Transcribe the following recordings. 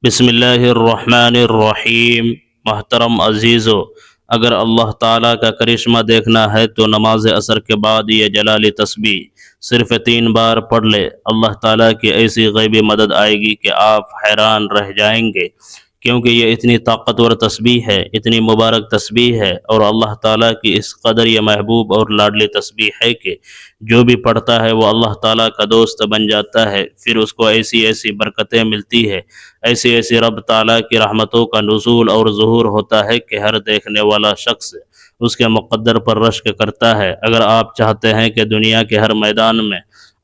بسم اللہ الرحمن الرحیم۔ محترم عزیزو، اگر اللہ تعالیٰ کا کرشمہ دیکھنا ہے تو نماز عصر کے بعد یہ جلالی تسبیح صرف 3 بار پڑھ لے۔ اللہ تعالیٰ کی ایسی غیبی مدد آئے گی کہ آپ حیران رہ جائیں گے، کیونکہ یہ اتنی طاقتور تسبیح ہے، اتنی مبارک تسبیح ہے، اور اللہ تعالیٰ کی اس قدر یہ محبوب اور لاڈلی تسبیح ہے کہ جو بھی پڑھتا ہے وہ اللہ تعالیٰ کا دوست بن جاتا ہے۔ پھر اس کو ایسی ایسی برکتیں ملتی ہے، ایسی ایسی رب تعالیٰ کی رحمتوں کا نزول اور ظہور ہوتا ہے کہ ہر دیکھنے والا شخص اس کے مقدر پر رشک کرتا ہے۔ اگر آپ چاہتے ہیں کہ دنیا کے ہر میدان میں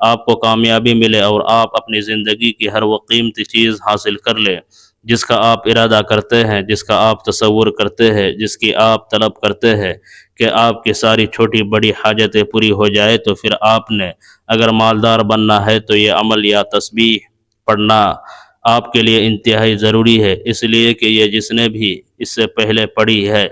آپ کو کامیابی ملے اور آپ اپنی زندگی کی ہر وہ قیمتی چیز حاصل کر لیں جس کا آپ ارادہ کرتے ہیں، جس کا آپ تصور کرتے ہیں، جس کی آپ طلب کرتے ہیں کہ آپ کی ساری چھوٹی بڑی حاجتیں پوری ہو جائے، تو پھر آپ نے اگر مالدار بننا ہے تو یہ عمل یا تسبیح پڑھنا آپ کے لیے انتہائی ضروری ہے، اس لیے کہ یہ جس نے بھی اس سے پہلے پڑھی ہے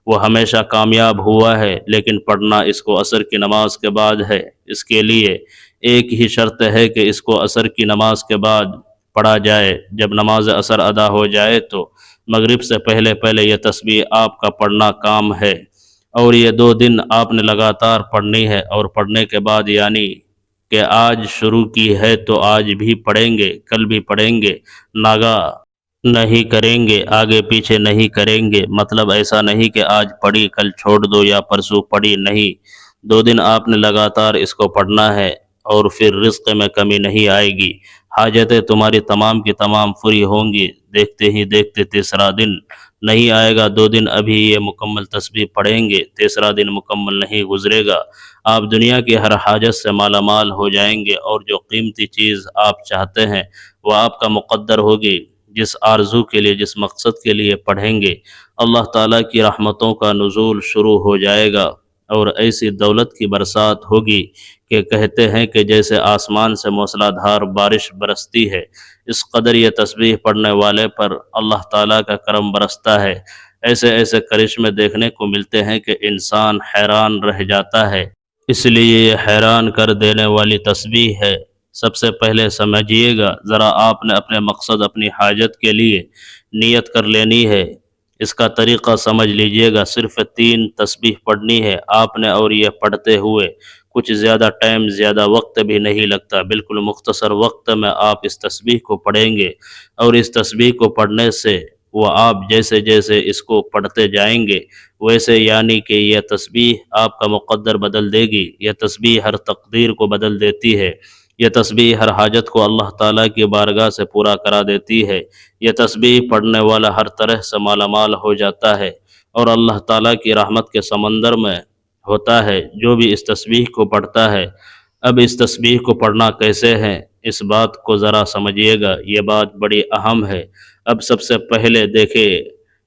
وہ ہمیشہ کامیاب ہوا ہے، لیکن پڑھنا اس کو عصر کی نماز کے بعد ہے۔ اس کے لیے ایک ہی شرط ہے کہ اس کو عصر کی نماز کے بعد پڑھا جائے۔ جب نماز عصر ادا ہو جائے تو مغرب سے پہلے یہ تسبیح آپ کا پڑھنا کام ہے، اور یہ 2 دن آپ نے لگاتار پڑھنی ہے، اور پڑھنے کے بعد یعنی کہ آج شروع کی ہے تو آج بھی پڑھیں گے، کل بھی پڑھیں گے، ناگاہ نہیں کریں گے، آگے پیچھے نہیں کریں گے۔ مطلب ایسا نہیں کہ آج پڑھی کل چھوڑ دو یا پرسوں پڑھی، نہیں، 2 دن آپ نے لگاتار اس کو پڑھنا ہے، اور پھر رزق میں کمی نہیں آئے گی، حاجتیں تمہاری تمام کی تمام پوری ہوں گی۔ دیکھتے ہی دیکھتے تیسرا دن نہیں آئے گا، 2 دن ابھی یہ مکمل تسبیح پڑھیں گے، تیسرا دن مکمل نہیں گزرے گا، آپ دنیا کی ہر حاجت سے مالا مال ہو جائیں گے، اور جو قیمتی چیز آپ چاہتے ہیں وہ آپ کا مقدر ہوگی۔ جس آرزو کے لیے، جس مقصد کے لیے پڑھیں گے، اللہ تعالیٰ کی رحمتوں کا نزول شروع ہو جائے گا، اور ایسی دولت کی برسات ہوگی کہ کہتے ہیں کہ جیسے آسمان سے موسلا دھار بارش برستی ہے، اس قدر یہ تسبیح پڑھنے والے پر اللہ تعالیٰ کا کرم برستا ہے۔ ایسے ایسے کرشمے دیکھنے کو ملتے ہیں کہ انسان حیران رہ جاتا ہے، اس لیے یہ حیران کر دینے والی تسبیح ہے۔ سب سے پہلے سمجھیے گا، ذرا آپ نے اپنے مقصد، اپنی حاجت کے لیے نیت کر لینی ہے۔ اس کا طریقہ سمجھ لیجئے گا، صرف 3 تسبیح پڑھنی ہے آپ نے، اور یہ پڑھتے ہوئے کچھ زیادہ ٹائم، زیادہ وقت بھی نہیں لگتا، بالکل مختصر وقت میں آپ اس تسبیح کو پڑھیں گے، اور اس تسبیح کو پڑھنے سے وہ آپ جیسے جیسے اس کو پڑھتے جائیں گے ویسے یعنی کہ یہ تسبیح آپ کا مقدر بدل دے گی، یہ تسبیح ہر تقدیر کو بدل دیتی ہے، یہ تسبیح ہر حاجت کو اللہ تعالیٰ کی بارگاہ سے پورا کرا دیتی ہے، یہ تسبیح پڑھنے والا ہر طرح سے مالا مال ہو جاتا ہے، اور اللہ تعالیٰ کی رحمت کے سمندر میں ہوتا ہے جو بھی اس تسبیح کو پڑھتا ہے۔ اب اس تسبیح کو پڑھنا کیسے ہے، اس بات کو ذرا سمجھیے گا، یہ بات بڑی اہم ہے۔ اب سب سے پہلے دیکھیں،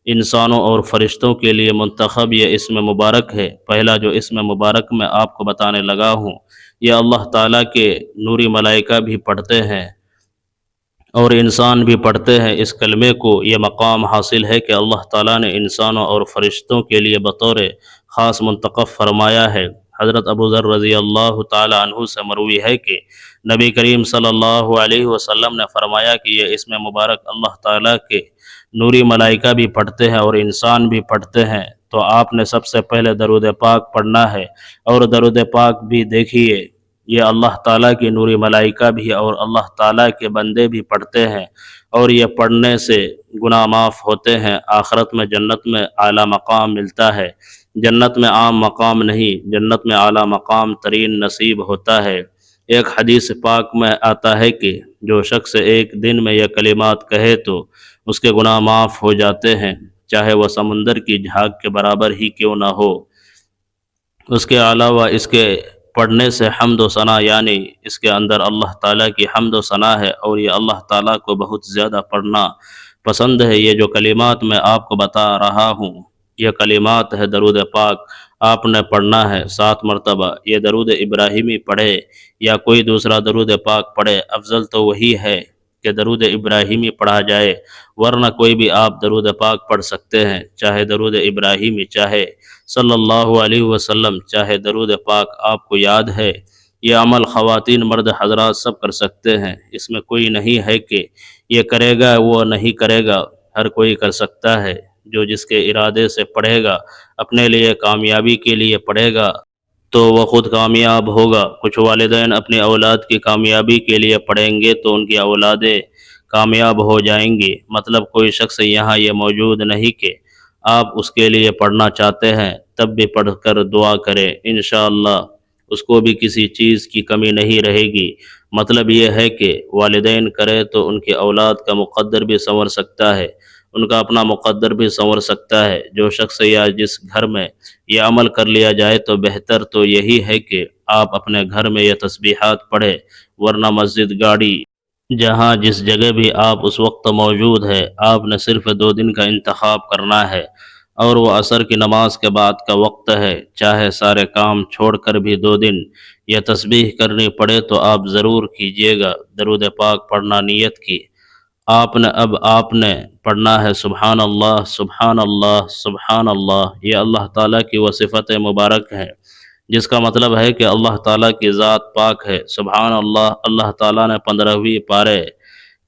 انسانوں اور فرشتوں کے لیے منتخب یہ اسم مبارک ہے۔ پہلا جو اسم مبارک میں آپ کو بتانے لگا ہوں، یہ اللہ تعالیٰ کے نوری ملائکہ بھی پڑھتے ہیں اور انسان بھی پڑھتے ہیں۔ اس کلمے کو یہ مقام حاصل ہے کہ اللہ تعالیٰ نے انسانوں اور فرشتوں کے لیے بطور خاص منتخب فرمایا ہے۔ حضرت ابو ذر رضی اللہ تعالی عنہ سے مروی ہے کہ نبی کریم صلی اللہ علیہ وسلم نے فرمایا کہ یہ اسم مبارک اللہ تعالیٰ کے نوری ملائکہ بھی پڑھتے ہیں اور انسان بھی پڑھتے ہیں، تو آپ نے سب سے پہلے درود پاک پڑھنا ہے، اور درود پاک بھی دیکھیے، یہ اللہ تعالیٰ کی نوری ملائکہ بھی اور اللہ تعالیٰ کے بندے بھی پڑھتے ہیں، اور یہ پڑھنے سے گناہ معاف ہوتے ہیں، آخرت میں جنت میں اعلیٰ مقام ملتا ہے۔ جنت میں عام مقام نہیں، جنت میں اعلیٰ مقام ترین نصیب ہوتا ہے۔ ایک حدیث پاک میں آتا ہے کہ جو شخص ایک دن میں یہ کلمات کہے تو اس کے گناہ معاف ہو جاتے ہیں، چاہے وہ سمندر کی جھاگ کے برابر ہی کیوں نہ ہو۔ اس کے علاوہ اس کے پڑھنے سے حمد و ثنا، یعنی اس کے اندر اللہ تعالیٰ کی حمد و ثنا ہے، اور یہ اللہ تعالیٰ کو بہت زیادہ پڑھنا پسند ہے۔ یہ جو کلمات میں آپ کو بتا رہا ہوں، یہ کلمات ہے درود پاک، آپ نے پڑھنا ہے 7 مرتبہ۔ یہ درود ابراہیمی پڑھے یا کوئی دوسرا درود پاک پڑھے، افضل تو وہی ہے کہ درود ابراہیمی پڑھا جائے، ورنہ کوئی بھی آپ درود پاک پڑھ سکتے ہیں، چاہے درود ابراہیمی، چاہے صلی اللہ علیہ وسلم، چاہے درود پاک آپ کو یاد ہے۔ یہ عمل خواتین مرد حضرات سب کر سکتے ہیں، اس میں کوئی نہیں ہے کہ یہ کرے گا وہ نہیں کرے گا، ہر کوئی کر سکتا ہے۔ جو جس کے ارادے سے پڑھے گا، اپنے لیے کامیابی کے لیے پڑھے گا تو وہ خود کامیاب ہوگا۔ کچھ والدین اپنی اولاد کی کامیابی کے لیے پڑھیں گے تو ان کی اولادیں کامیاب ہو جائیں گی۔ مطلب کوئی شخص یہاں یہ موجود نہیں کہ آپ اس کے لیے پڑھنا چاہتے ہیں تب بھی پڑھ کر دعا کریں، انشاءاللہ اس کو بھی کسی چیز کی کمی نہیں رہے گی۔ مطلب یہ ہے کہ والدین کرے تو ان کی اولاد کا مقدر بھی سنور سکتا ہے، ان کا اپنا مقدر بھی سنور سکتا ہے۔ جو شخص یا جس گھر میں یہ عمل کر لیا جائے تو بہتر تو یہی ہے کہ آپ اپنے گھر میں یہ تسبیحات پڑھیں، ورنہ مسجد، گاڑی، جہاں جس جگہ بھی آپ اس وقت موجود ہے، آپ نے صرف 2 دن کا انتخاب کرنا ہے، اور وہ عصر کی نماز کے بعد کا وقت ہے۔ چاہے سارے کام چھوڑ کر بھی 2 دن یہ تسبیح کرنی پڑے تو آپ ضرور کیجئے گا۔ درود پاک پڑھنا نیت کی آپ نے پڑھنا ہے سبحان اللہ سبحان اللہ سبحان اللہ۔ یہ اللہ تعالیٰ کی وہ صفت مبارک ہے جس کا مطلب ہے کہ اللہ تعالیٰ کی ذات پاک ہے۔ سبحان اللہ، اللہ تعالیٰ نے 15ویں پارے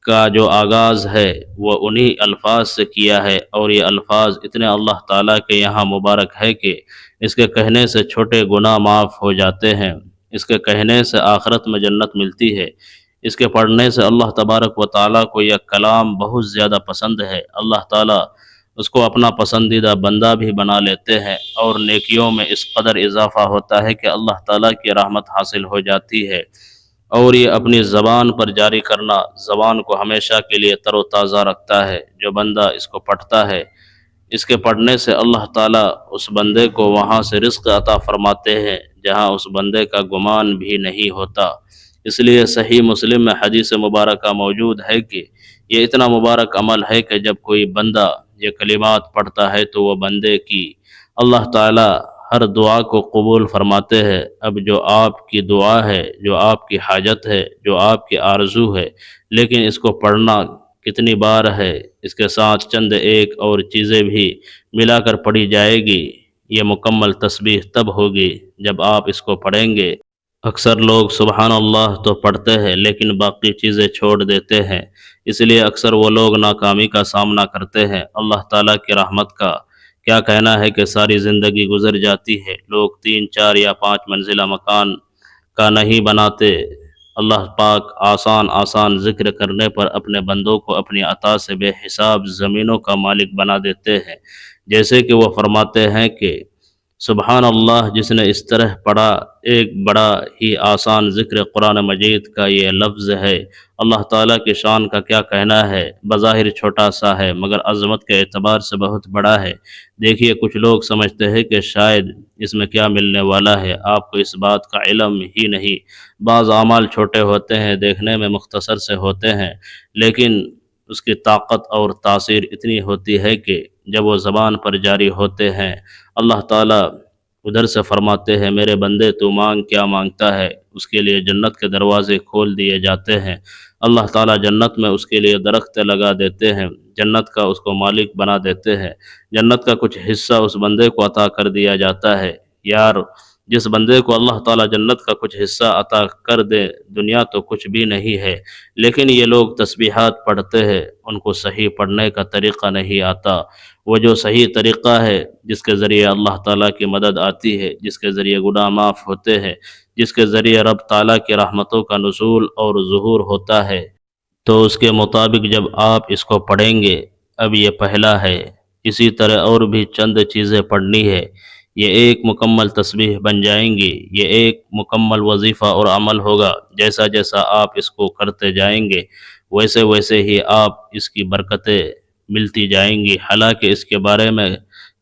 کا جو آغاز ہے وہ انہی الفاظ سے کیا ہے، اور یہ الفاظ اتنے اللہ تعالیٰ کے یہاں مبارک ہے کہ اس کے کہنے سے چھوٹے گناہ معاف ہو جاتے ہیں، اس کے کہنے سے آخرت میں جنت ملتی ہے، اس کے پڑھنے سے اللہ تبارک و تعالیٰ کو یہ کلام بہت زیادہ پسند ہے۔ اللہ تعالیٰ اس کو اپنا پسندیدہ بندہ بھی بنا لیتے ہیں، اور نیکیوں میں اس قدر اضافہ ہوتا ہے کہ اللہ تعالیٰ کی رحمت حاصل ہو جاتی ہے۔ اور یہ اپنی زبان پر جاری کرنا زبان کو ہمیشہ کے لیے تر و تازہ رکھتا ہے۔ جو بندہ اس کو پڑھتا ہے، اس کے پڑھنے سے اللہ تعالیٰ اس بندے کو وہاں سے رزق عطا فرماتے ہیں جہاں اس بندے کا گمان بھی نہیں ہوتا۔ اس لیے صحیح مسلم میں حدیث مبارکہ موجود ہے کہ یہ اتنا مبارک عمل ہے کہ جب کوئی بندہ یہ کلمات پڑھتا ہے تو وہ بندے کی اللہ تعالیٰ ہر دعا کو قبول فرماتے ہیں۔ اب جو آپ کی دعا ہے، جو آپ کی حاجت ہے، جو آپ کی آرزو ہے، لیکن اس کو پڑھنا کتنی بار ہے، اس کے ساتھ چند ایک اور چیزیں بھی ملا کر پڑھی جائے گی۔ یہ مکمل تسبیح تب ہوگی جب آپ اس کو پڑھیں گے۔ اکثر لوگ سبحان اللہ تو پڑھتے ہیں لیکن باقی چیزیں چھوڑ دیتے ہیں، اس لیے اکثر وہ لوگ ناکامی کا سامنا کرتے ہیں۔ اللہ تعالیٰ کی رحمت کا کیا کہنا ہے کہ ساری زندگی گزر جاتی ہے، لوگ 3، 4 یا 5 منزلہ مکان کا نہیں بناتے۔ اللہ پاک آسان ذکر کرنے پر اپنے بندوں کو اپنی عطا سے بے حساب زمینوں کا مالک بنا دیتے ہیں۔ جیسے کہ وہ فرماتے ہیں کہ سبحان اللہ، جس نے اس طرح پڑھا، ایک بڑا ہی آسان ذکر قرآن مجید کا یہ لفظ ہے۔ اللہ تعالیٰ کی شان کا کیا کہنا ہے، بظاہر چھوٹا سا ہے مگر عظمت کے اعتبار سے بہت بڑا ہے۔ دیکھیے کچھ لوگ سمجھتے ہیں کہ شاید اس میں کیا ملنے والا ہے، آپ کو اس بات کا علم ہی نہیں۔ بعض اعمال چھوٹے ہوتے ہیں، دیکھنے میں مختصر سے ہوتے ہیں، لیکن اس کی طاقت اور تاثیر اتنی ہوتی ہے کہ جب وہ زبان پر جاری ہوتے ہیں، اللہ تعالیٰ ادھر سے فرماتے ہیں میرے بندے تو مانگ، کیا مانگتا ہے، اس کے لیے جنت کے دروازے کھول دیے جاتے ہیں۔ اللہ تعالیٰ جنت میں اس کے لیے درخت لگا دیتے ہیں، جنت کا اس کو مالک بنا دیتے ہیں، جنت کا کچھ حصہ اس بندے کو عطا کر دیا جاتا ہے۔ یار جس بندے کو اللہ تعالیٰ جنت کا کچھ حصہ عطا کر دے، دنیا تو کچھ بھی نہیں ہے۔ لیکن یہ لوگ تسبیحات پڑھتے ہیں، ان کو صحیح پڑھنے کا طریقہ نہیں آتا۔ وہ جو صحیح طریقہ ہے جس کے ذریعے اللہ تعالیٰ کی مدد آتی ہے، جس کے ذریعے گناہ معاف ہوتے ہیں، جس کے ذریعے رب تعالیٰ کی رحمتوں کا نزول اور ظہور ہوتا ہے، تو اس کے مطابق جب آپ اس کو پڑھیں گے، اب یہ پہلا ہے، اسی طرح اور بھی چند چیزیں پڑھنی ہے، یہ ایک مکمل تسبیح بن جائیں گی، یہ ایک مکمل وظیفہ اور عمل ہوگا۔ جیسا جیسا آپ اس کو کرتے جائیں گے ویسے ویسے ہی آپ اس کی برکتیں ملتی جائیں گی۔ حالانکہ اس کے بارے میں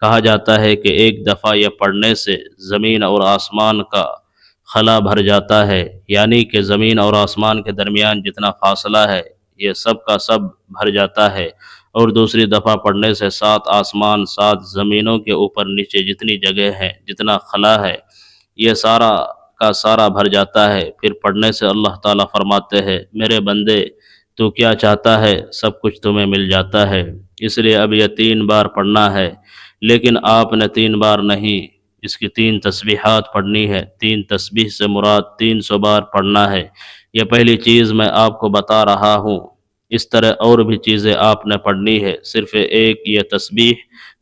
کہا جاتا ہے کہ ایک دفعہ یہ پڑھنے سے زمین اور آسمان کا خلا بھر جاتا ہے، یعنی کہ زمین اور آسمان کے درمیان جتنا فاصلہ ہے یہ سب کا سب بھر جاتا ہے، اور دوسری دفعہ پڑھنے سے 7 آسمان 7 زمینوں کے اوپر نیچے جتنی جگہ ہے، جتنا خلا ہے، یہ سارا کا سارا بھر جاتا ہے۔ پھر پڑھنے سے اللہ تعالیٰ فرماتے ہیں میرے بندے تو کیا چاہتا ہے، سب کچھ تمہیں مل جاتا ہے۔ اس لیے اب یہ 3 بار پڑھنا ہے، لیکن آپ نے 3 بار نہیں، اس کی 3 تسبیحات پڑھنی ہے۔ 3 تسبیح سے مراد 300 بار پڑھنا ہے۔ یہ پہلی چیز میں آپ کو بتا رہا ہوں اس طرح اور بھی چیزیں آپ نے پڑھنی ہے، صرف ایک یہ تسبیح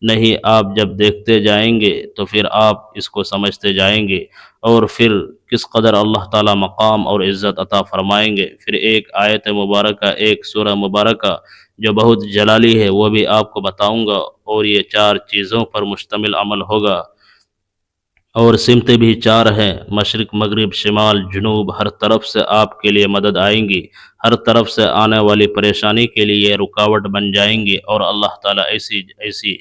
نہیں۔ آپ جب دیکھتے جائیں گے تو پھر آپ اس کو سمجھتے جائیں گے، اور پھر کس قدر اللہ تعالیٰ مقام اور عزت عطا فرمائیں گے۔ پھر ایک آیت مبارکہ، ایک سورہ مبارکہ جو بہت جلالی ہے، وہ بھی آپ کو بتاؤں گا، اور یہ 4 چیزوں پر مشتمل عمل ہوگا، اور سمتیں بھی 4 ہیں، مشرق، مغرب، شمال، جنوب۔ ہر طرف سے آپ کے لیے مدد آئیں گی، ہر طرف سے آنے والی پریشانی کے لیے رکاوٹ بن جائیں گی، اور اللہ تعالیٰ ایسی ایسی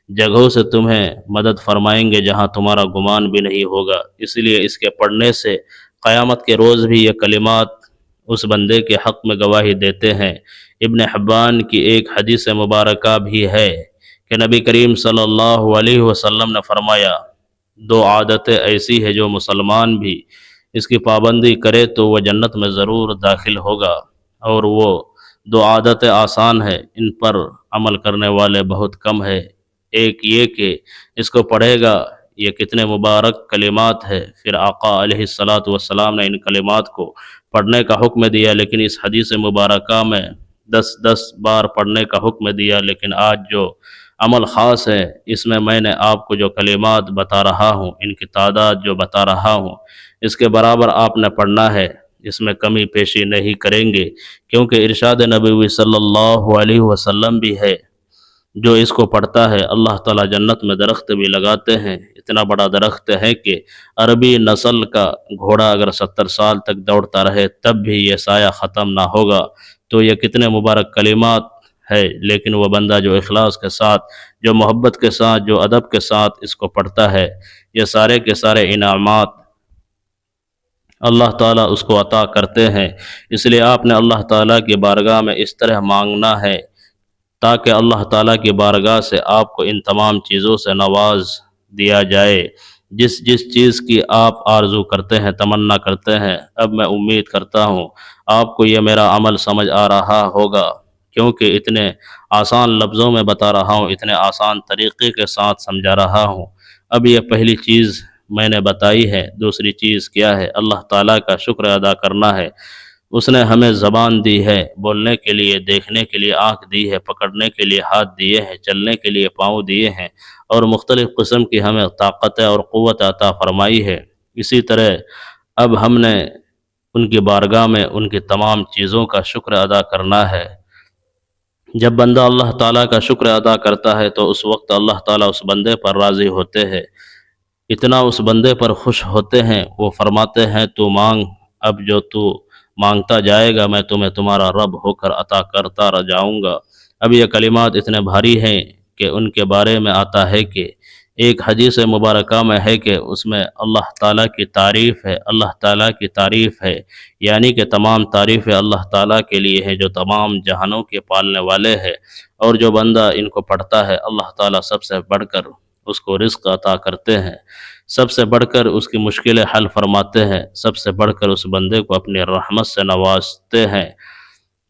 جگہوں سے تمہیں مدد فرمائیں گے جہاں تمہارا گمان بھی نہیں ہوگا۔ اس لیے اس کے پڑھنے سے قیامت کے روز بھی یہ کلمات اس بندے کے حق میں گواہی دیتے ہیں۔ ابن حبان کی ایک حدیث مبارکہ بھی ہے کہ نبی کریم صلی اللہ علیہ وسلم نے فرمایا، 2 عادتیں ایسی ہیں جو مسلمان بھی اس کی پابندی کرے تو وہ جنت میں ضرور داخل ہوگا، اور وہ 2 عادتیں آسان ہیں، ان پر عمل کرنے والے بہت کم ہیں۔ ایک یہ کہ اس کو پڑھے گا، یہ کتنے مبارک کلمات ہے۔ پھر آقا علیہ السلام نے ان کلمات کو پڑھنے کا حکم دیا، لیکن اس حدیث مبارکہ میں 10 بار پڑھنے کا حکم دیا، لیکن آج جو عمل خاص ہے، اس میں نے آپ کو جو کلمات بتا رہا ہوں، ان کی تعداد جو بتا رہا ہوں، اس کے برابر آپ نے پڑھنا ہے، اس میں کمی پیشی نہیں کریں گے، کیونکہ ارشاد نبوی صلی اللہ علیہ وسلم بھی ہے، جو اس کو پڑھتا ہے اللہ تعالیٰ جنت میں درخت بھی لگاتے ہیں۔ اتنا بڑا درخت ہے کہ عربی نسل کا گھوڑا اگر 70 سال تک دوڑتا رہے تب بھی یہ سایہ ختم نہ ہوگا۔ تو یہ کتنے مبارک کلمات ہے، لیکن وہ بندہ جو اخلاص کے ساتھ، جو محبت کے ساتھ، جو ادب کے ساتھ اس کو پڑھتا ہے، یہ سارے کے سارے انعامات اللہ تعالیٰ اس کو عطا کرتے ہیں۔ اس لیے آپ نے اللہ تعالیٰ کی بارگاہ میں اس طرح مانگنا ہے تاکہ اللہ تعالیٰ کی بارگاہ سے آپ کو ان تمام چیزوں سے نواز دیا جائے۔ جس جس چیز کی آپ آرزو کرتے ہیں، تمنا کرتے ہیں، اب میں امید کرتا ہوں آپ کو یہ میرا عمل سمجھ آ رہا ہوگا، کیونکہ اتنے آسان لفظوں میں بتا رہا ہوں، اتنے آسان طریقے کے ساتھ سمجھا رہا ہوں۔ اب یہ پہلی چیز میں نے بتائی ہے۔ دوسری چیز کیا ہے؟ اللہ تعالیٰ کا شکر ادا کرنا ہے۔ اس نے ہمیں زبان دی ہے، بولنے کے لیے، دیکھنے کے لیے آنکھ دی ہے، پکڑنے کے لیے ہاتھ دیے ہیں، چلنے کے لیے پاؤں دیے ہیں، اور مختلف قسم کی ہمیں طاقت اور قوت عطا فرمائی ہے۔ اسی طرح اب ہم نے ان کی بارگاہ میں ان کی تمام چیزوں کا شکر ادا کرنا ہے۔ جب بندہ اللہ تعالیٰ کا شکر ادا کرتا ہے تو اس وقت اللہ تعالیٰ اس بندے پر راضی ہوتے ہیں، اتنا اس بندے پر خوش ہوتے ہیں، وہ فرماتے ہیں تو مانگ، اب جو تو مانگتا جائے گا میں تمہیں تمہارا رب ہو کر عطا کرتا رہ جاؤں گا۔ اب یہ کلمات اتنے بھاری ہیں کہ ان کے بارے میں آتا ہے کہ ایک حدیث مبارکہ میں ہے کہ اس میں اللہ تعالیٰ کی تعریف ہے، اللہ تعالیٰ کی تعریف ہے، یعنی کہ تمام تعریفیں اللہ تعالیٰ کے لیے ہیں جو تمام جہانوں کے پالنے والے ہیں، اور جو بندہ ان کو پڑھتا ہے اللہ تعالیٰ سب سے بڑھ کر اس کو رزق عطا کرتے ہیں، سب سے بڑھ کر اس کی مشکلیں حل فرماتے ہیں، سب سے بڑھ کر اس بندے کو اپنی رحمت سے نوازتے ہیں۔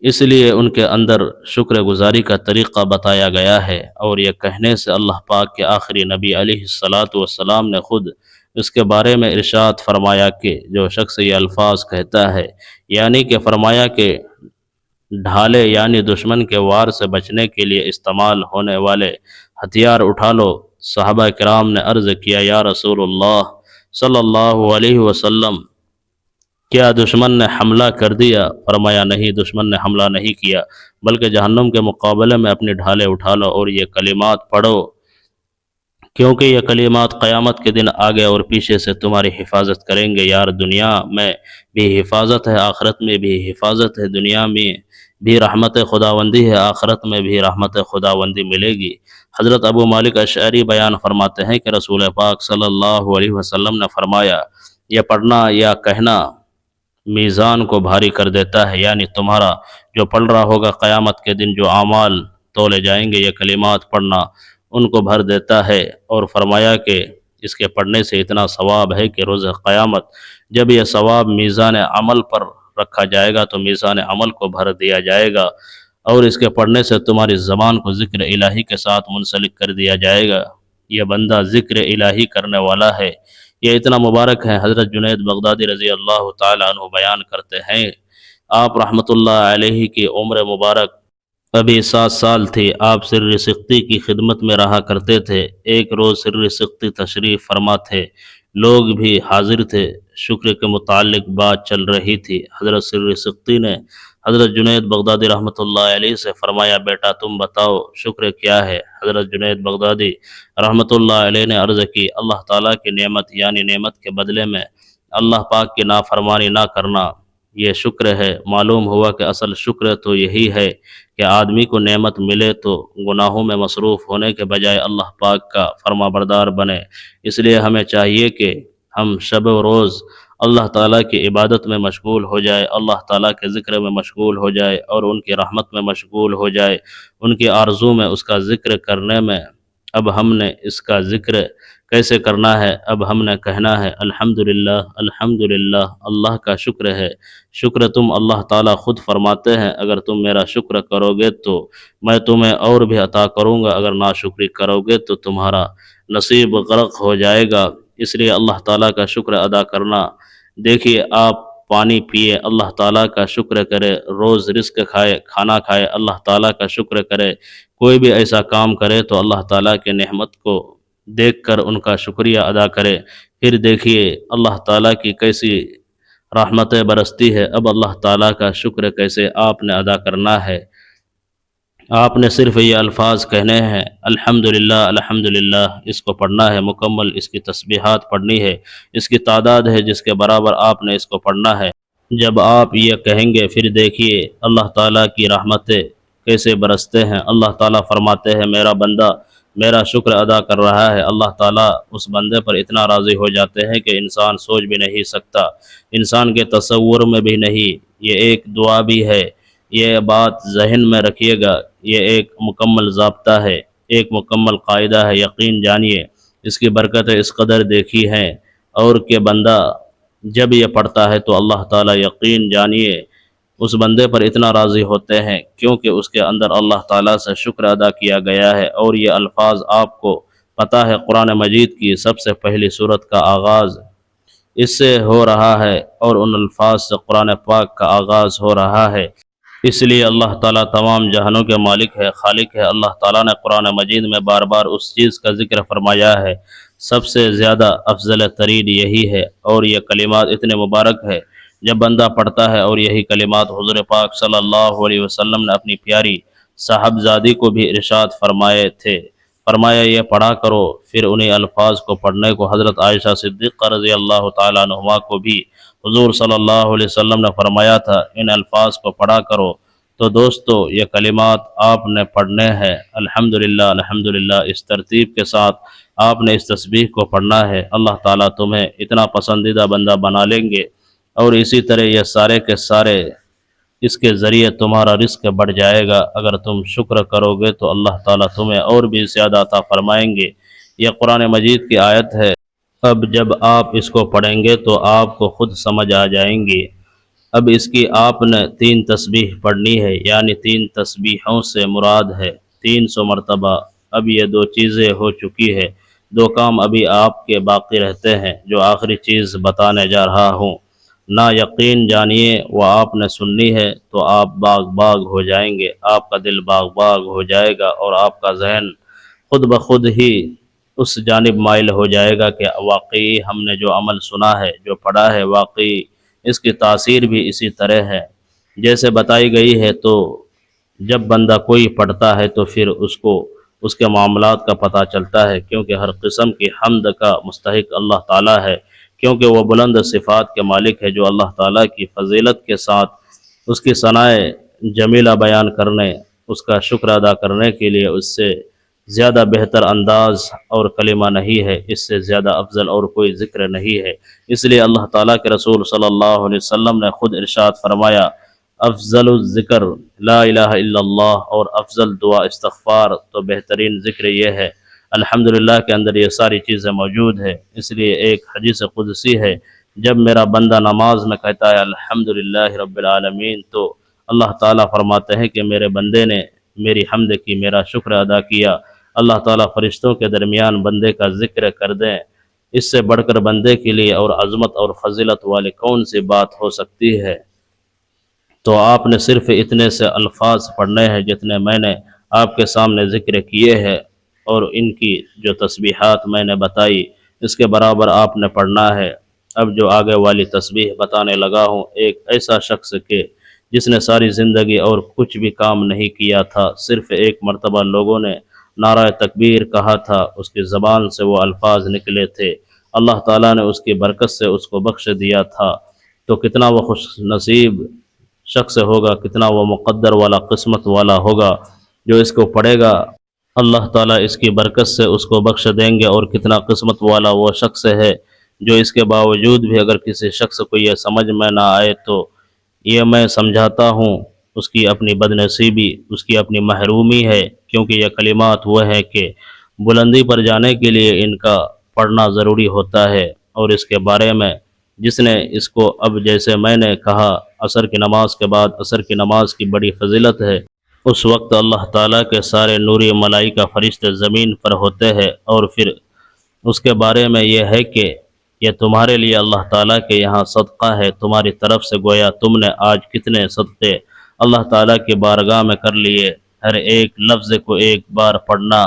اس لیے ان کے اندر شکر گزاری کا طریقہ بتایا گیا ہے، اور یہ کہنے سے اللہ پاک کے آخری نبی علیہ السلام نے خود اس کے بارے میں ارشاد فرمایا کہ جو شخص یہ الفاظ کہتا ہے، یعنی کہ فرمایا کہ ڈھالے یعنی دشمن کے وار سے بچنے کے لیے استعمال ہونے والے ہتھیار اٹھا لو۔ صحابہ کرام نے عرض کیا، یا رسول اللہ صلی اللہ علیہ وسلم، کیا دشمن نے حملہ کر دیا؟ فرمایا نہیں، دشمن نے حملہ نہیں کیا، بلکہ جہنم کے مقابلے میں اپنی ڈھالے اٹھا لو اور یہ کلمات پڑھو، کیونکہ یہ کلمات قیامت کے دن آگے اور پیچھے سے تمہاری حفاظت کریں گے۔ یار دنیا میں بھی حفاظت ہے، آخرت میں بھی حفاظت ہے، دنیا میں بھی رحمت خداوندی ہے، آخرت میں بھی رحمت خداوندی ملے گی۔ حضرت ابو مالک اشعری بیان فرماتے ہیں کہ رسول پاک صلی اللہ علیہ وسلم نے فرمایا، یہ پڑھنا یا کہنا میزان کو بھاری کر دیتا ہے، یعنی تمہارا جو پڑھ رہا ہوگا قیامت کے دن جو اعمال تولے جائیں گے، یہ کلمات پڑھنا ان کو بھر دیتا ہے، اور فرمایا کہ اس کے پڑھنے سے اتنا ثواب ہے کہ روز قیامت جب یہ ثواب میزان عمل پر رکھا جائے گا تو میزان عمل کو بھر دیا جائے گا، اور اس کے پڑھنے سے تمہاری زبان کو ذکر الہی کے ساتھ منسلک کر دیا جائے گا۔ یہ بندہ ذکر الہی کرنے والا ہے، یہ اتنا مبارک ہے۔ حضرت جنید بغدادی رضی اللہ تعالیٰ عنہ بیان کرتے ہیں آپ رحمۃ اللہ علیہ کی عمر مبارک ابھی 7 سال تھی۔ آپ سر سختی کی خدمت میں رہا کرتے تھے۔ ایک روز سر سختی تشریف فرما تھے، لوگ بھی حاضر تھے، شکر کے متعلق بات چل رہی تھی۔ حضرت سر سختی نے حضرت جنید بغدادی رحمۃ اللہ علیہ سے فرمایا، بیٹا تم بتاؤ شکر کیا ہے؟ حضرت جنید بغدادی رحمۃ اللہ علیہ نے عرض کی، اللہ تعالیٰ کی نعمت یعنی نعمت کے بدلے میں اللہ پاک کی نافرمانی نہ کرنا، یہ شکر ہے۔ معلوم ہوا کہ اصل شکر تو یہی ہے کہ آدمی کو نعمت ملے تو گناہوں میں مصروف ہونے کے بجائے اللہ پاک کا فرما بردار بنے۔ اس لیے ہمیں چاہیے کہ ہم شب و روز اللہ تعالیٰ کی عبادت میں مشغول ہو جائے، اللہ تعالیٰ کے ذکر میں مشغول ہو جائے اور ان کی رحمت میں مشغول ہو جائے، ان کی آرزو میں اس کا ذکر کرنے میں۔ اب ہم نے اس کا ذکر کیسے کرنا ہے؟ اب ہم نے کہنا ہے، الحمدللہ الحمدللہ، اللہ کا شکر ہے۔ شکر تم اللہ تعالیٰ خود فرماتے ہیں، اگر تم میرا شکر کرو گے تو میں تمہیں اور بھی عطا کروں گا، اگر ناشکری کرو گے تو تمہارا نصیب غرق ہو جائے گا۔ اس لیے اللہ تعالیٰ کا شکر ادا کرنا۔ دیکھیے، آپ پانی پیے، اللہ تعالیٰ کا شکر کرے، روز رزق کھائے، کھانا کھائے، اللہ تعالیٰ کا شکر کرے، کوئی بھی ایسا کام کرے تو اللہ تعالیٰ کے نعمت کو دیکھ کر ان کا شکریہ ادا کرے۔ پھر دیکھیے اللہ تعالیٰ کی کیسی رحمتیں برستی ہے۔ اب اللہ تعالیٰ کا شکر کیسے آپ نے ادا کرنا ہے؟ آپ نے صرف یہ الفاظ کہنے ہیں، الحمدللہ الحمدللہ، اس کو پڑھنا ہے مکمل، اس کی تسبیحات پڑھنی ہے، اس کی تعداد ہے جس کے برابر آپ نے اس کو پڑھنا ہے۔ جب آپ یہ کہیں گے پھر دیکھیے اللہ تعالیٰ کی رحمتیں کیسے برستے ہیں۔ اللہ تعالیٰ فرماتے ہیں، میرا بندہ میرا شکر ادا کر رہا ہے۔ اللہ تعالیٰ اس بندے پر اتنا راضی ہو جاتے ہیں کہ انسان سوچ بھی نہیں سکتا، انسان کے تصور میں بھی نہیں۔ یہ ایک دعا بھی ہے، یہ بات ذہن میں رکھیے گا، یہ ایک مکمل ضابطہ ہے، ایک مکمل قاعدہ ہے، یقین جانیے۔ اس کی برکتیں اس قدر دیکھی ہیں اور کہ بندہ جب یہ پڑھتا ہے تو اللہ تعالیٰ یقین جانیے اس بندے پر اتنا راضی ہوتے ہیں، کیونکہ اس کے اندر اللہ تعالیٰ سے شکر ادا کیا گیا ہے۔ اور یہ الفاظ آپ کو پتہ ہے، قرآن مجید کی سب سے پہلی سورت کا آغاز اس سے ہو رہا ہے اور ان الفاظ سے قرآن پاک کا آغاز ہو رہا ہے۔ اس لیے اللہ تعالیٰ تمام جہانوں کے مالک ہے، خالق ہے۔ اللہ تعالیٰ نے قرآن مجید میں بار بار اس چیز کا ذکر فرمایا ہے، سب سے زیادہ افضل ترین یہی ہے، اور یہ کلمات اتنے مبارک ہے جب بندہ پڑھتا ہے۔ اور یہی کلمات حضور پاک صلی اللہ علیہ وسلم نے اپنی پیاری صاحبزادی کو بھی ارشاد فرمائے تھے، فرمایا یہ پڑھا کرو۔ پھر انہی الفاظ کو پڑھنے کو حضرت عائشہ صدیقہ رضی اللہ تعالیٰ عنہا کو بھی حضور صلی اللہ علیہ وسلم نے فرمایا تھا، ان الفاظ کو پڑھا کرو۔ تو دوستو، یہ کلمات آپ نے پڑھنے ہیں، الحمدللہ الحمدللہ، اس ترتیب کے ساتھ آپ نے اس تسبیح کو پڑھنا ہے۔ اللہ تعالیٰ تمہیں اتنا پسندیدہ بندہ بنا لیں گے، اور اسی طرح یہ سارے کے سارے اس کے ذریعے تمہارا رزق بڑھ جائے گا۔ اگر تم شکر کرو گے تو اللہ تعالیٰ تمہیں اور بھی زیادہ عطا فرمائیں گے۔ یہ قرآن مجید کی آیت ہے۔ اب جب آپ اس کو پڑھیں گے تو آپ کو خود سمجھ آ جائیں گی۔ اب اس کی آپ نے 3 تسبیح پڑھنی ہے، یعنی 3 تسبیحوں سے مراد ہے 300 مرتبہ۔ اب یہ 2 چیزیں ہو چکی ہے، 2 کام ابھی آپ کے باقی رہتے ہیں، جو آخری چیز بتانے جا رہا ہوں۔ نہ یقین جانیے وہ آپ نے سننی ہے تو آپ باغ باغ ہو جائیں گے، آپ کا دل باغ باغ ہو جائے گا، اور آپ کا ذہن خود بخود ہی اس جانب مائل ہو جائے گا کہ واقعی ہم نے جو عمل سنا ہے، جو پڑھا ہے، واقعی اس کی تاثیر بھی اسی طرح ہے جیسے بتائی گئی ہے۔ تو جب بندہ کوئی پڑھتا ہے تو پھر اس کو اس کے معاملات کا پتہ چلتا ہے، کیونکہ ہر قسم کی حمد کا مستحق اللہ تعالیٰ ہے، کیونکہ وہ بلند صفات کے مالک ہے۔ جو اللہ تعالیٰ کی فضیلت کے ساتھ اس کی ثنائے جمیلہ بیان کرنے، اس کا شکر ادا کرنے کے لیے اس سے زیادہ بہتر انداز اور کلمہ نہیں ہے، اس سے زیادہ افضل اور کوئی ذکر نہیں ہے۔ اس لیے اللہ تعالیٰ کے رسول صلی اللہ علیہ وسلم نے خود ارشاد فرمایا، افضل الذکر لا الہ الا اللہ، اور افضل دعا استغفار، تو بہترین ذکر یہ ہے۔ الحمدللہ کے اندر یہ ساری چیزیں موجود ہے۔ اس لیے ایک حدیث قدسی ہے، جب میرا بندہ نماز میں کہتا ہے الحمدللہ رب العالمین، تو اللہ تعالیٰ فرماتے ہیں کہ میرے بندے نے میری حمد کی، میرا شکر ادا کیا۔ اللہ تعالیٰ فرشتوں کے درمیان بندے کا ذکر کر دیں، اس سے بڑھ کر بندے کے لیے اور عظمت اور فضیلت والے کون سی بات ہو سکتی ہے؟ تو آپ نے صرف اتنے سے الفاظ پڑھنے ہیں جتنے میں نے آپ کے سامنے ذکر کیے ہیں، اور ان کی جو تسبیحات میں نے بتائی اس کے برابر آپ نے پڑھنا ہے۔ اب جو آگے والی تسبیح بتانے لگا ہوں، ایک ایسا شخص کہ جس نے ساری زندگی اور کچھ بھی کام نہیں کیا تھا، صرف ایک مرتبہ لوگوں نے نعرہ تکبیر کہا تھا، اس کی زبان سے وہ الفاظ نکلے تھے، اللہ تعالیٰ نے اس کی برکت سے اس کو بخش دیا تھا، تو کتنا وہ خوش نصیب شخص ہوگا، کتنا وہ مقدر والا قسمت والا ہوگا جو اس کو پڑھے گا، اللہ تعالیٰ اس کی برکت سے اس کو بخش دیں گے، اور کتنا قسمت والا وہ شخص ہے جو اس کے باوجود بھی اگر کسی شخص کو یہ سمجھ میں نہ آئے تو یہ میں سمجھاتا ہوں اس کی اپنی بدنصیبی، اس کی اپنی محرومی ہے، کیونکہ یہ کلمات وہ ہے کہ بلندی پر جانے کے لیے ان کا پڑھنا ضروری ہوتا ہے، اور اس کے بارے میں جس نے اس کو، اب جیسے میں نے کہا عصر کی نماز کے بعد عصر کی نماز کی بڑی فضیلت ہے، اس وقت اللہ تعالیٰ کے سارے نوری ملائکہ فرشتے زمین پر ہوتے ہیں، اور پھر اس کے بارے میں یہ ہے کہ یہ تمہارے لیے اللہ تعالیٰ کے یہاں صدقہ ہے، تمہاری طرف سے، گویا تم نے آج کتنے صدقے اللہ تعالیٰ کی بارگاہ میں کر لیے، ہر ایک لفظ کو ایک بار پڑھنا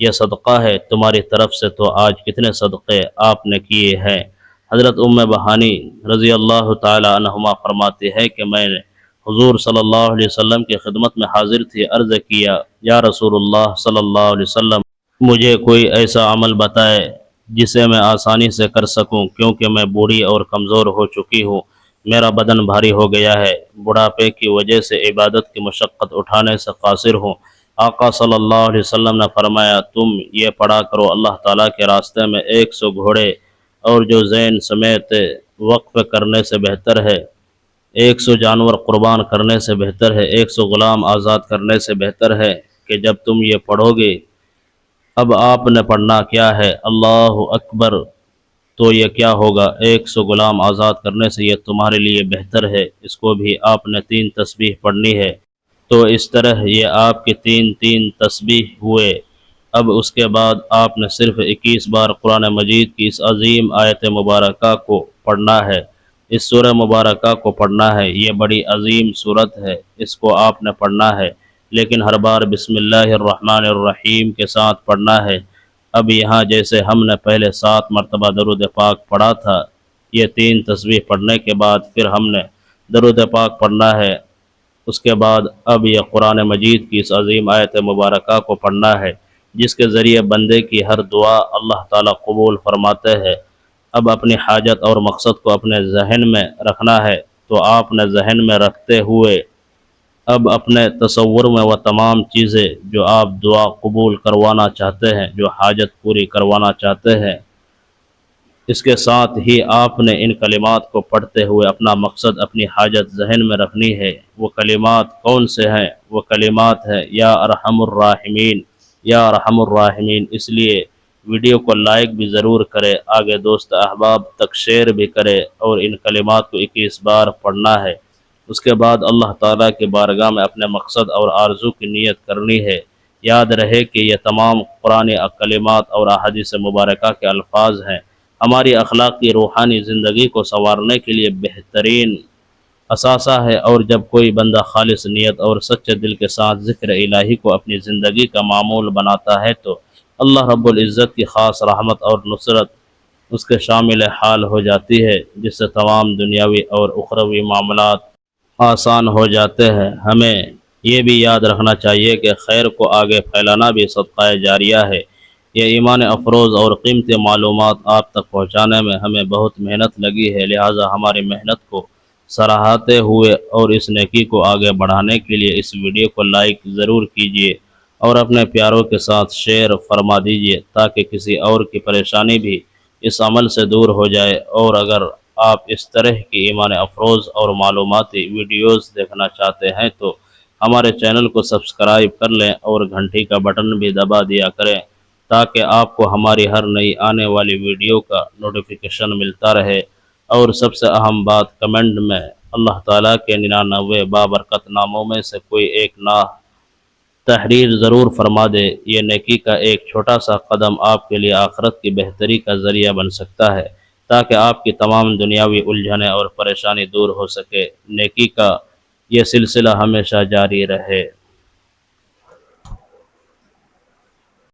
یہ صدقہ ہے تمہاری طرف سے، تو آج کتنے صدقے آپ نے کیے ہیں۔ حضرت ام بہانی رضی اللہ تعالی عنہما فرماتی ہے کہ میں نے حضور صلی اللہ علیہ وسلم کی خدمت میں حاضر تھی، عرض کیا یا رسول اللہ صلی اللہ علیہ وسلم، مجھے کوئی ایسا عمل بتائے جسے میں آسانی سے کر سکوں، کیونکہ میں بوڑھی اور کمزور ہو چکی ہوں، میرا بدن بھاری ہو گیا ہے، بڑھاپے کی وجہ سے عبادت کی مشقت اٹھانے سے قاصر ہوں۔ آقا صلی اللہ علیہ وسلم نے فرمایا تم یہ پڑھا کرو، اللہ تعالیٰ کے راستے میں 100 گھوڑے اور جو زین سمیت وقف کرنے سے بہتر ہے، 100 جانور قربان کرنے سے بہتر ہے، 100 غلام آزاد کرنے سے بہتر ہے کہ جب تم یہ پڑھو گے، اب آپ نے پڑھنا کیا ہے، اللہ اکبر، تو یہ کیا ہوگا، 100 غلام آزاد کرنے سے یہ تمہارے لیے بہتر ہے، اس کو بھی آپ نے 3 تسبیح پڑھنی ہے، تو اس طرح یہ آپ کے 3 تسبیح ہوئے۔ اب اس کے بعد آپ نے صرف 21 بار قرآن مجید کی اس عظیم آیت مبارکہ کو پڑھنا ہے، اس سورہ مبارکہ کو پڑھنا ہے، یہ بڑی عظیم سورت ہے، اس کو آپ نے پڑھنا ہے، لیکن ہر بار بسم اللہ الرحمن الرحیم کے ساتھ پڑھنا ہے۔ اب یہاں جیسے ہم نے پہلے 7 مرتبہ درود پاک پڑھا تھا، یہ 3 تسبیح پڑھنے کے بعد پھر ہم نے درود پاک پڑھنا ہے، اس کے بعد اب یہ قرآن مجید کی اس عظیم آیت مبارکہ کو پڑھنا ہے، جس کے ذریعے بندے کی ہر دعا اللہ تعالیٰ قبول فرماتے ہیں۔ اب اپنی حاجت اور مقصد کو اپنے ذہن میں رکھنا ہے، تو آپ نے ذہن میں رکھتے ہوئے اب اپنے تصور میں وہ تمام چیزیں جو آپ دعا قبول کروانا چاہتے ہیں، جو حاجت پوری کروانا چاہتے ہیں، اس کے ساتھ ہی آپ نے ان کلمات کو پڑھتے ہوئے اپنا مقصد، اپنی حاجت ذہن میں رکھنی ہے۔ وہ کلمات کون سے ہیں؟ وہ کلمات ہیں یا ارحم الراحمین، یا ارحم الراحمین، اس لیے ویڈیو کو لائک بھی ضرور کرے، آگے دوست احباب تک شیئر بھی کرے، اور ان کلمات کو 21 بار پڑھنا ہے۔ اس کے بعد اللہ تعالیٰ کی بارگاہ میں اپنے مقصد اور آرزو کی نیت کرنی ہے۔ یاد رہے کہ یہ تمام قرآن کلمات اور احادیث مبارکہ کے الفاظ ہیں، ہماری اخلاقی روحانی زندگی کو سنوارنے کے لیے بہترین اثاثہ ہے، اور جب کوئی بندہ خالص نیت اور سچے دل کے ساتھ ذکر الہی کو اپنی زندگی کا معمول بناتا ہے تو اللہ رب العزت کی خاص رحمت اور نصرت اس کے شامل حال ہو جاتی ہے، جس سے تمام دنیاوی اور اخروی معاملات آسان ہو جاتے ہیں۔ ہمیں یہ بھی یاد رکھنا چاہیے کہ خیر کو آگے پھیلانا بھی صدقہ جاریہ ہے۔ یہ ایمان افروز اور قیمتی معلومات آپ تک پہنچانے میں ہمیں بہت محنت لگی ہے، لہٰذا ہماری محنت کو سراہتے ہوئے اور اس نیکی کو آگے بڑھانے کے لیے اس ویڈیو کو لائک ضرور کیجیے، اور اپنے پیاروں کے ساتھ شیئر فرما دیجیے، تاکہ کسی اور کی پریشانی بھی اس عمل سے دور ہو جائے۔ اور اگر آپ اس طرح کی ایمان افروز اور معلوماتی ویڈیوز دیکھنا چاہتے ہیں تو ہمارے چینل کو سبسکرائب کر لیں اور گھنٹی کا بٹن بھی دبا دیا کریں، تاکہ آپ کو ہماری ہر نئی آنے والی ویڈیو کا نوٹیفیکیشن ملتا رہے۔ اور سب سے اہم بات، کمنٹ میں اللہ تعالیٰ کے 99 بابرکت ناموں میں سے کوئی ایک نام تحریر ضرور فرما دے، یہ نیکی کا ایک چھوٹا سا قدم آپ کے لیے آخرت کی بہتری کا ذریعہ بن سکتا ہے، تاکہ آپ کی تمام دنیاوی الجھنیں اور پریشانی دور ہو سکے۔ نیکی کا یہ سلسلہ ہمیشہ جاری رہے۔